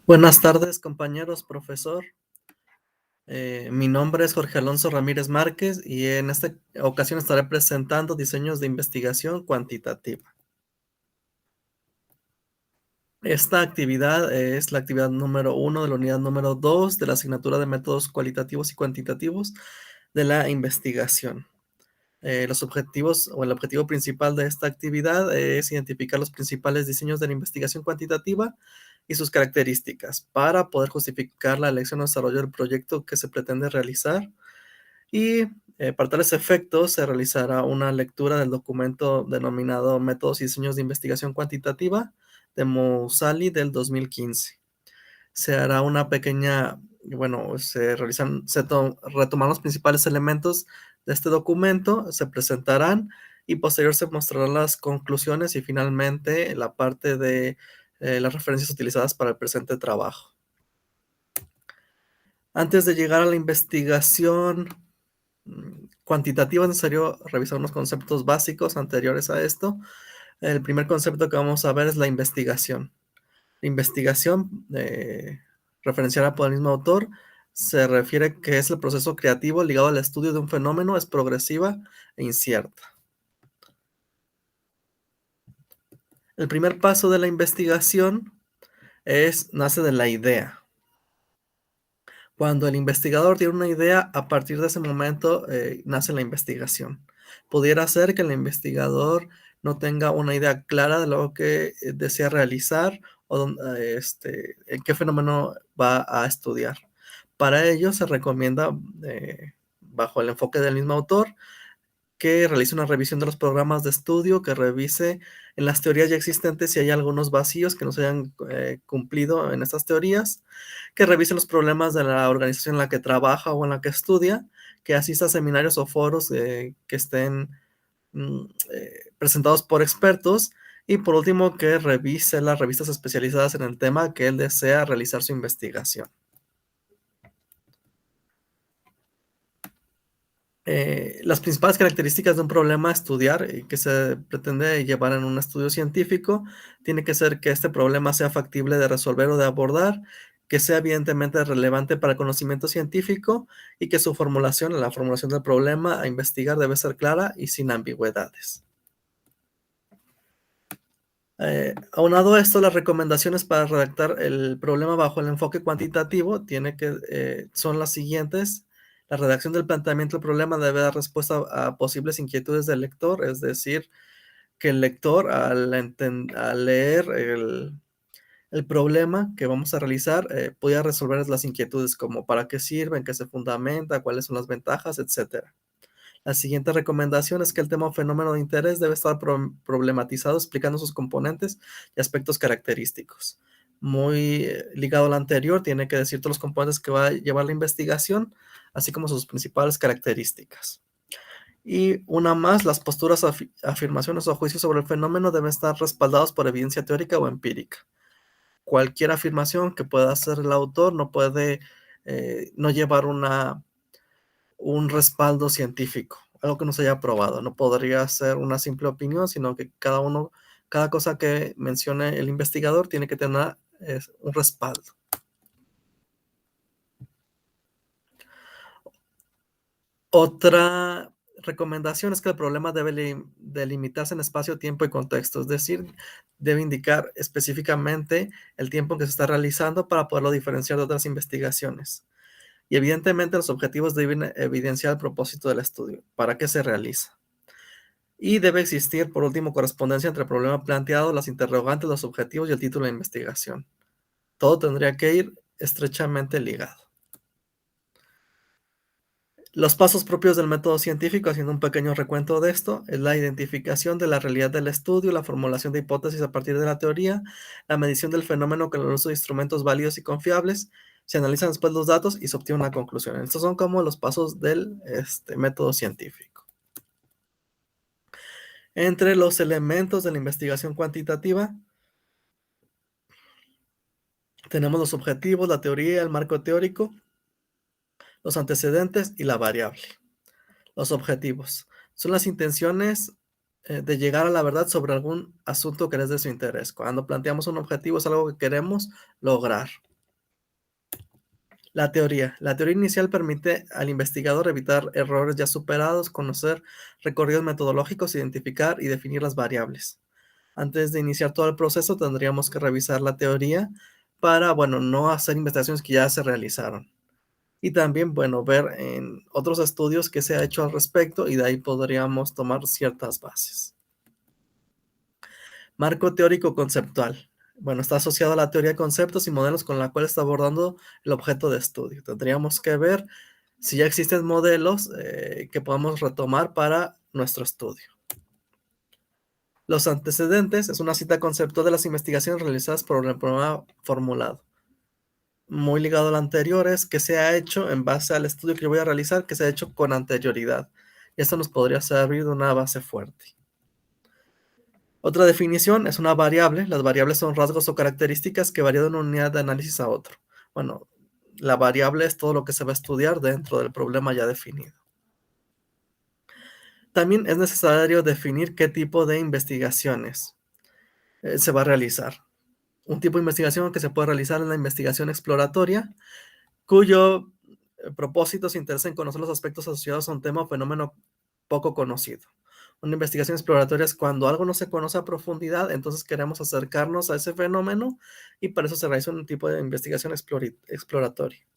Buenas tardes, compañeros, profesor. Mi nombre es Jorge Alonso Ramírez Márquez y en esta ocasión estaré presentando diseños de investigación cuantitativa. Esta actividad es la actividad número 1 de la unidad número 2 de la asignatura de métodos cualitativos y cuantitativos de la investigación. Los objetivos o el objetivo principal de esta actividad es identificar los principales diseños de la investigación cuantitativa y sus características para poder justificar la elección o desarrollo del proyecto que se pretende realizar. Y para tales efectos se realizará una lectura del documento denominado Métodos y Diseños de Investigación Cuantitativa de Mousali del 2015. Se hará una pequeña, bueno, retoman los principales elementos de este documento, se presentarán y posterior se mostrarán las conclusiones y finalmente la parte de las referencias utilizadas para el presente trabajo. Antes de llegar a la investigación cuantitativa es necesario revisar unos conceptos básicos anteriores a esto. El primer concepto que vamos a ver es la investigación. La investigación, referenciada por el mismo autor, se refiere que es el proceso creativo ligado al estudio de un fenómeno, es progresiva e incierta. El primer paso de la investigación nace de la idea. Cuando el investigador tiene una idea, a partir de ese momento nace la investigación. Pudiera ser que el investigador no tenga una idea clara de lo que desea realizar o en qué fenómeno va a estudiar. Para ello se recomienda, bajo el enfoque del mismo autor, que realice una revisión de los programas de estudio, que revise en las teorías ya existentes si hay algunos vacíos que no se hayan cumplido en estas teorías, que revise los problemas de la organización en la que trabaja o en la que estudia, que asista a seminarios o foros que estén presentados por expertos y por último que revise las revistas especializadas en el tema que él desea realizar su investigación. Las principales características de un problema a estudiar que se pretende llevar en un estudio científico tiene que ser que este problema sea factible de resolver o de abordar, que sea evidentemente relevante para el conocimiento científico y que su formulación, la formulación del problema a investigar debe ser clara y sin ambigüedades. Aunado a esto, las recomendaciones para redactar el problema bajo el enfoque cuantitativo son las siguientes. La redacción del planteamiento del problema debe dar respuesta a posibles inquietudes del lector, es decir, que el lector al leer el problema que vamos a realizar pueda resolver las inquietudes como para qué sirve, en qué se fundamenta, cuáles son las ventajas, etcétera. La siguiente recomendación es que el tema o fenómeno de interés debe estar problematizado explicando sus componentes y aspectos característicos. Muy ligado al anterior, tiene que decir todos los componentes que va a llevar la investigación, así como sus principales características. Y una más, las posturas, afirmaciones o juicios sobre el fenómeno deben estar respaldados por evidencia teórica o empírica. Cualquier afirmación que pueda hacer el autor no puede no llevar un respaldo científico, algo que no se haya probado. No podría ser una simple opinión, sino que cada cosa que mencione el investigador tiene que tener un respaldo. Otra recomendación es que el problema debe delimitarse en espacio, tiempo y contexto, es decir, debe indicar específicamente el tiempo en que se está realizando para poderlo diferenciar de otras investigaciones. Y evidentemente los objetivos deben evidenciar el propósito del estudio, para qué se realiza. Y debe existir, por último, correspondencia entre el problema planteado, las interrogantes, los objetivos y el título de investigación. Todo tendría que ir estrechamente ligado. Los pasos propios del método científico, haciendo un pequeño recuento de esto, es la identificación de la realidad del estudio, la formulación de hipótesis a partir de la teoría, la medición del fenómeno con el uso de instrumentos válidos y confiables, se analizan después los datos y se obtiene una conclusión. Estos son como los pasos del método científico. Entre los elementos de la investigación cuantitativa, tenemos los objetivos, la teoría, el marco teórico, los antecedentes y la variable. Los objetivos son las intenciones de llegar a la verdad sobre algún asunto que es de su interés. Cuando planteamos un objetivo es algo que queremos lograr. La teoría inicial permite al investigador evitar errores ya superados, conocer recorridos metodológicos, identificar y definir las variables. Antes de iniciar todo el proceso tendríamos que revisar la teoría para, bueno, no hacer investigaciones que ya se realizaron. Y también, bueno, ver en otros estudios qué se ha hecho al respecto y de ahí podríamos tomar ciertas bases. Marco teórico conceptual. Bueno, está asociado a la teoría de conceptos y modelos con la cual está abordando el objeto de estudio. Tendríamos que ver si ya existen modelos que podamos retomar para nuestro estudio. Los antecedentes es una cita conceptual de las investigaciones realizadas por el problema formulado. Muy ligado al anterior es que se ha hecho en base al estudio que yo voy a realizar, que se ha hecho con anterioridad. Y esto nos podría servir de una base fuerte. Otra definición es una variable. Las variables son rasgos o características que varían de una unidad de análisis a otro. Bueno, la variable es todo lo que se va a estudiar dentro del problema ya definido. También es necesario definir qué tipo de investigaciones se va a realizar. Un tipo de investigación que se puede realizar es la investigación exploratoria, cuyo propósito se interesa en conocer los aspectos asociados a un tema o fenómeno poco conocido. Una investigación exploratoria es cuando algo no se conoce a profundidad, entonces queremos acercarnos a ese fenómeno y para eso se realiza un tipo de investigación exploratoria.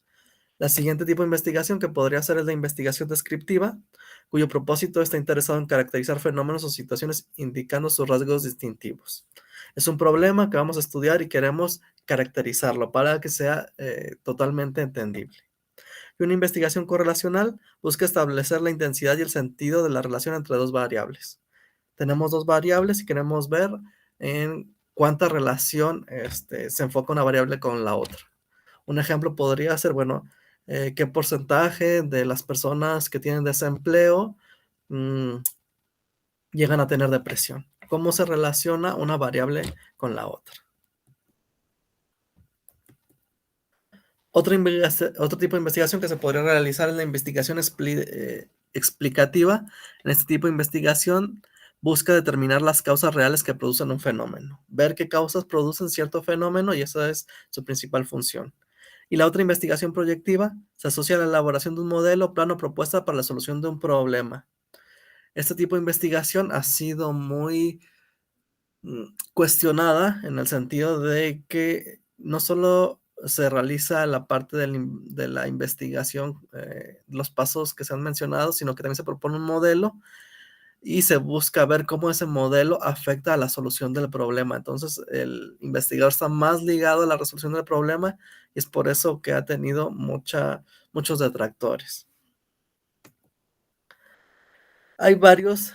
La siguiente tipo de investigación que podría ser es la investigación descriptiva, cuyo propósito está interesado en caracterizar fenómenos o situaciones indicando sus rasgos distintivos. Es un problema que vamos a estudiar y queremos caracterizarlo para que sea totalmente entendible. Y una investigación correlacional busca establecer la intensidad y el sentido de la relación entre dos variables. Tenemos dos variables y queremos ver en cuánta relación se enfoca una variable con la otra. Un ejemplo podría ser, bueno, qué porcentaje de las personas que tienen desempleo mm, llegan a tener depresión. ¿Cómo se relaciona una variable con la otra? Otro tipo de investigación que se podría realizar es la investigación explicativa. En este tipo de investigación busca determinar las causas reales que producen un fenómeno, ver qué causas producen cierto fenómeno y esa es su principal función. Y la otra investigación proyectiva se asocia a la elaboración de un modelo, plano, propuesta para la solución de un problema. Este tipo de investigación ha sido muy cuestionada en el sentido de que no solo se realiza la parte de la investigación, los pasos que se han mencionado, sino que también se propone un modelo y se busca ver cómo ese modelo afecta a la solución del problema. Entonces, el investigador está más ligado a la resolución del problema y es por eso que ha tenido muchos detractores. Hay varios,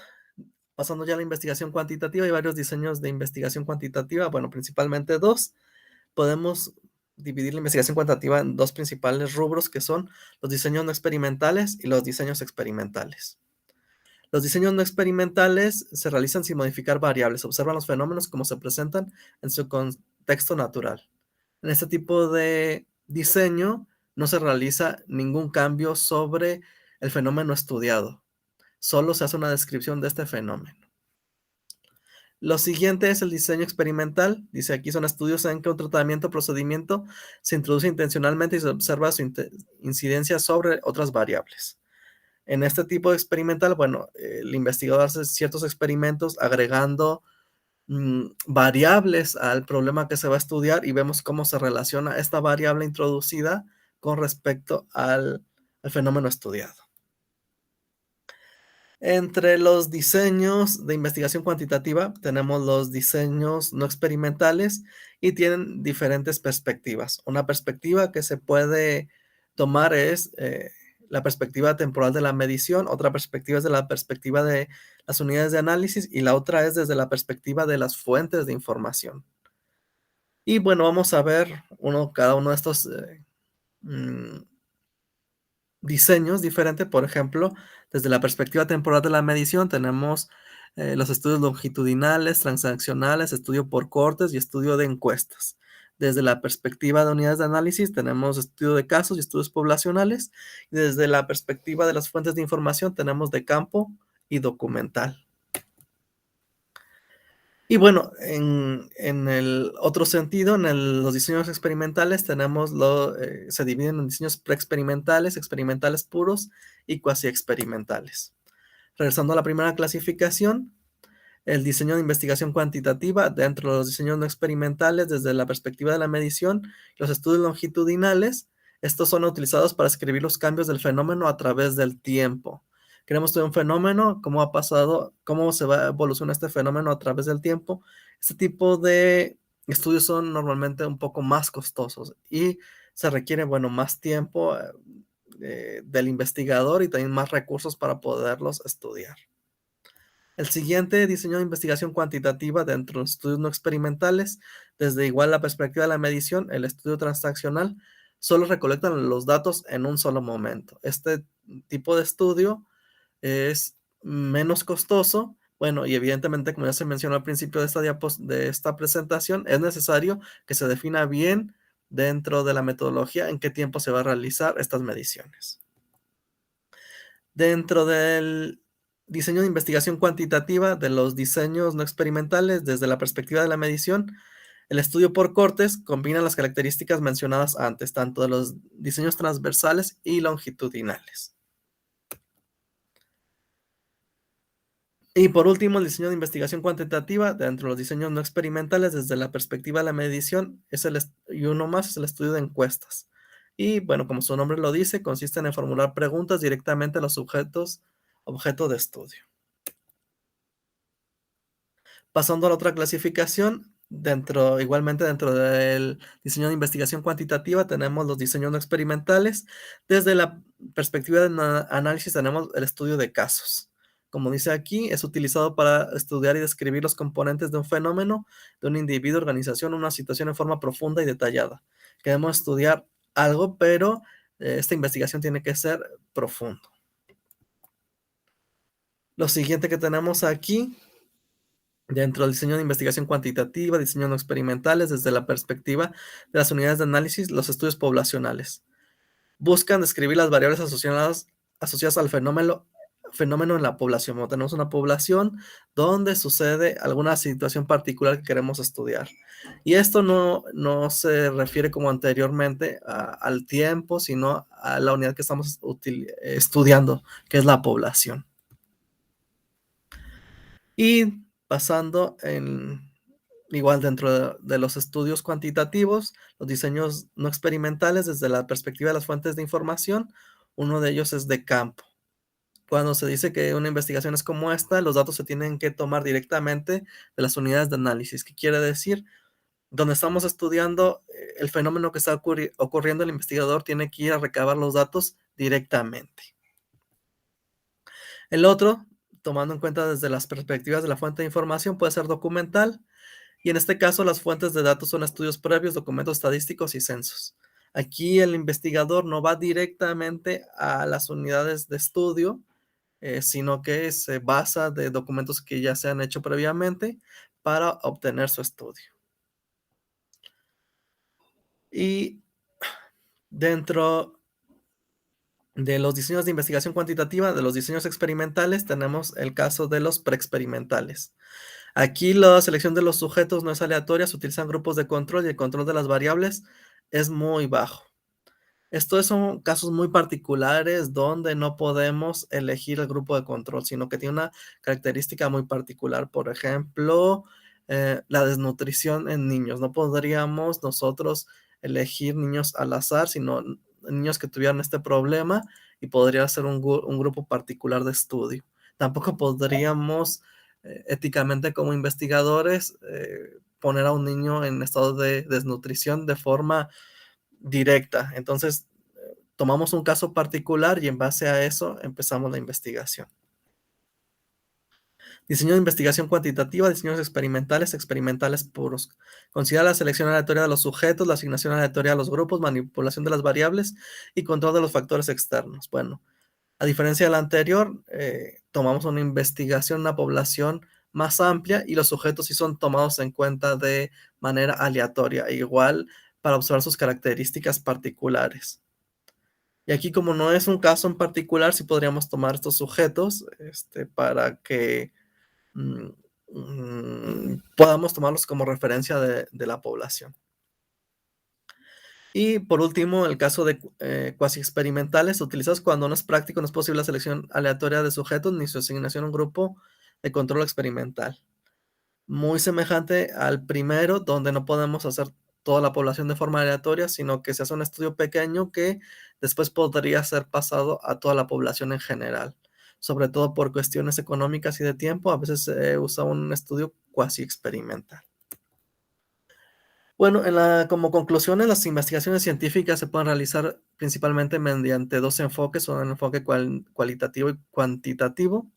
pasando ya a la investigación cuantitativa, hay varios diseños de investigación cuantitativa, bueno, principalmente dos. Podemos dividir la investigación cuantitativa en dos principales rubros que son los diseños no experimentales y los diseños experimentales. Los diseños no experimentales se realizan sin modificar variables, observan los fenómenos como se presentan en su contexto natural. En este tipo de diseño no se realiza ningún cambio sobre el fenómeno estudiado, solo se hace una descripción de este fenómeno. Lo siguiente es el diseño experimental. Dice aquí son estudios en que un tratamiento o procedimiento se introduce intencionalmente y se observa su incidencia sobre otras variables. En este tipo de experimental, bueno, el investigador hace ciertos experimentos agregando variables al problema que se va a estudiar y vemos cómo se relaciona esta variable introducida con respecto al fenómeno estudiado. Entre los diseños de investigación cuantitativa tenemos los diseños no experimentales y tienen diferentes perspectivas. Una perspectiva que se puede tomar es la perspectiva temporal de la medición, otra perspectiva es de la perspectiva de las unidades de análisis y la otra es desde la perspectiva de las fuentes de información. Y bueno, vamos a ver cada uno de estos diseños diferentes. Por ejemplo, desde la perspectiva temporal de la medición tenemos los estudios longitudinales, transaccionales, estudio por cortes y estudio de encuestas. Desde la perspectiva de unidades de análisis tenemos estudio de casos y estudios poblacionales. Y desde la perspectiva de las fuentes de información tenemos de campo y documental. Y bueno, en el otro sentido, los diseños experimentales se dividen en diseños preexperimentales, experimentales puros y cuasi experimentales. Regresando a la primera clasificación, el diseño de investigación cuantitativa dentro de los diseños no experimentales desde la perspectiva de la medición, los estudios longitudinales, estos son utilizados para escribir los cambios del fenómeno a través del tiempo. Queremos estudiar un fenómeno, cómo ha pasado, cómo se va a evolucionar este fenómeno a través del tiempo. Este tipo de estudios son normalmente un poco más costosos y se requiere, bueno, más tiempo del investigador y también más recursos para poderlos estudiar. El siguiente, diseño de investigación cuantitativa dentro de los estudios no experimentales, desde igual la perspectiva de la medición, el estudio transaccional, solo recolectan los datos en un solo momento. Este tipo de estudio es menos costoso, bueno, y evidentemente, como ya se mencionó al principio de esta presentación, es necesario que se defina bien dentro de la metodología en qué tiempo se va a realizar estas mediciones. Dentro del diseño de investigación cuantitativa de los diseños no experimentales desde la perspectiva de la medición, el estudio por cortes combina las características mencionadas antes, tanto de los diseños transversales y longitudinales. Y por último, el diseño de investigación cuantitativa dentro de los diseños no experimentales desde la perspectiva de la medición y uno más es el estudio de encuestas. Y bueno, como su nombre lo dice, consiste en formular preguntas directamente a los sujetos objeto de estudio. Pasando a la otra clasificación, igualmente dentro del diseño de investigación cuantitativa tenemos los diseños no experimentales. Desde la perspectiva de análisis tenemos el estudio de casos. Como dice aquí, es utilizado para estudiar y describir los componentes de un fenómeno, de un individuo, organización, una situación en forma profunda y detallada. Queremos estudiar algo, pero esta investigación tiene que ser profunda. Lo siguiente que tenemos aquí dentro del diseño de investigación cuantitativa, diseño no experimentales, desde la perspectiva de las unidades de análisis, los estudios poblacionales. Buscan describir las variables asociadas al fenómeno en la población. Cuando tenemos una población donde sucede alguna situación particular que queremos estudiar. Y esto no se refiere como anteriormente al tiempo, sino a la unidad que estamos estudiando, que es la población. Y pasando igual dentro de los estudios cuantitativos, los diseños no experimentales desde la perspectiva de las fuentes de información, uno de ellos es de campo. Cuando se dice que una investigación es como esta, los datos se tienen que tomar directamente de las unidades de análisis. ¿Qué quiere decir? Donde estamos estudiando el fenómeno que está ocurriendo, el investigador tiene que ir a recabar los datos directamente. El otro, tomando en cuenta desde las perspectivas de la fuente de información, puede ser documental, y en este caso las fuentes de datos son estudios previos, documentos estadísticos y censos. Aquí el investigador no va directamente a las unidades de estudio, sino que se basa de documentos que ya se han hecho previamente para obtener su estudio. Y dentro de los diseños de investigación cuantitativa, de los diseños experimentales, tenemos el caso de los preexperimentales. Aquí la selección de los sujetos no es aleatoria, se utilizan grupos de control y el control de las variables es muy bajo. Estos son casos muy particulares donde no podemos elegir el grupo de control, sino que tiene una característica muy particular. Por ejemplo, la desnutrición en niños. No podríamos nosotros elegir niños al azar, sino niños que tuvieran este problema y podría ser un grupo particular de estudio. Tampoco podríamos éticamente como investigadores poner a un niño en estado de desnutrición de forma directa. Entonces, tomamos un caso particular y en base a eso empezamos la investigación. Diseño de investigación cuantitativa, diseños experimentales, experimentales puros. Considera la selección aleatoria de los sujetos, la asignación aleatoria a los grupos, manipulación de las variables y control de los factores externos. Bueno, a diferencia de la anterior, tomamos una investigación, una población más amplia y los sujetos sí son tomados en cuenta de manera aleatoria, e igual para observar sus características particulares. Y aquí, como no es un caso en particular, sí podríamos tomar estos sujetos, para que mm, podamos tomarlos como referencia de la población. Y por último, el caso de cuasi experimentales, utilizados cuando no es práctico, no es posible la selección aleatoria de sujetos ni su asignación a un grupo de control experimental. Muy semejante al primero, donde no podemos hacer toda la población de forma aleatoria, sino que se hace un estudio pequeño que después podría ser pasado a toda la población en general. Sobre todo por cuestiones económicas y de tiempo, a veces se usa un estudio cuasi experimental. Bueno, como conclusiones, las investigaciones científicas se pueden realizar principalmente mediante dos enfoques, o el enfoque cualitativo y cuantitativo,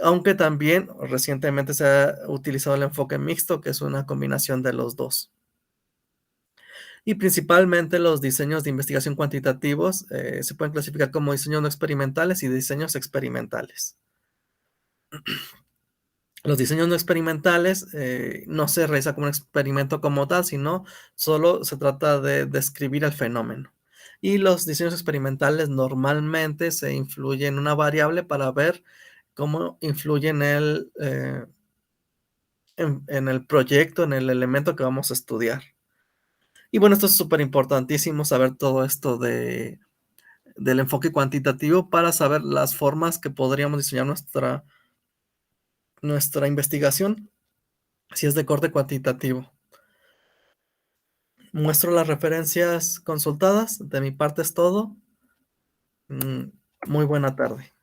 aunque también recientemente se ha utilizado el enfoque mixto, que es una combinación de los dos. Y principalmente los diseños de investigación cuantitativos se pueden clasificar como diseños no experimentales y diseños experimentales. Los diseños no experimentales no se realiza como un experimento como tal, sino solo se trata de describir el fenómeno. Y los diseños experimentales normalmente se influye en una variable para ver cómo influye en el proyecto, en el elemento que vamos a estudiar. Y bueno, esto es súper importantísimo saber todo esto del enfoque cuantitativo para saber las formas que podríamos diseñar nuestra investigación si es de corte cuantitativo. Muestro las referencias consultadas. De mi parte es todo. Mm, Muy buena tarde.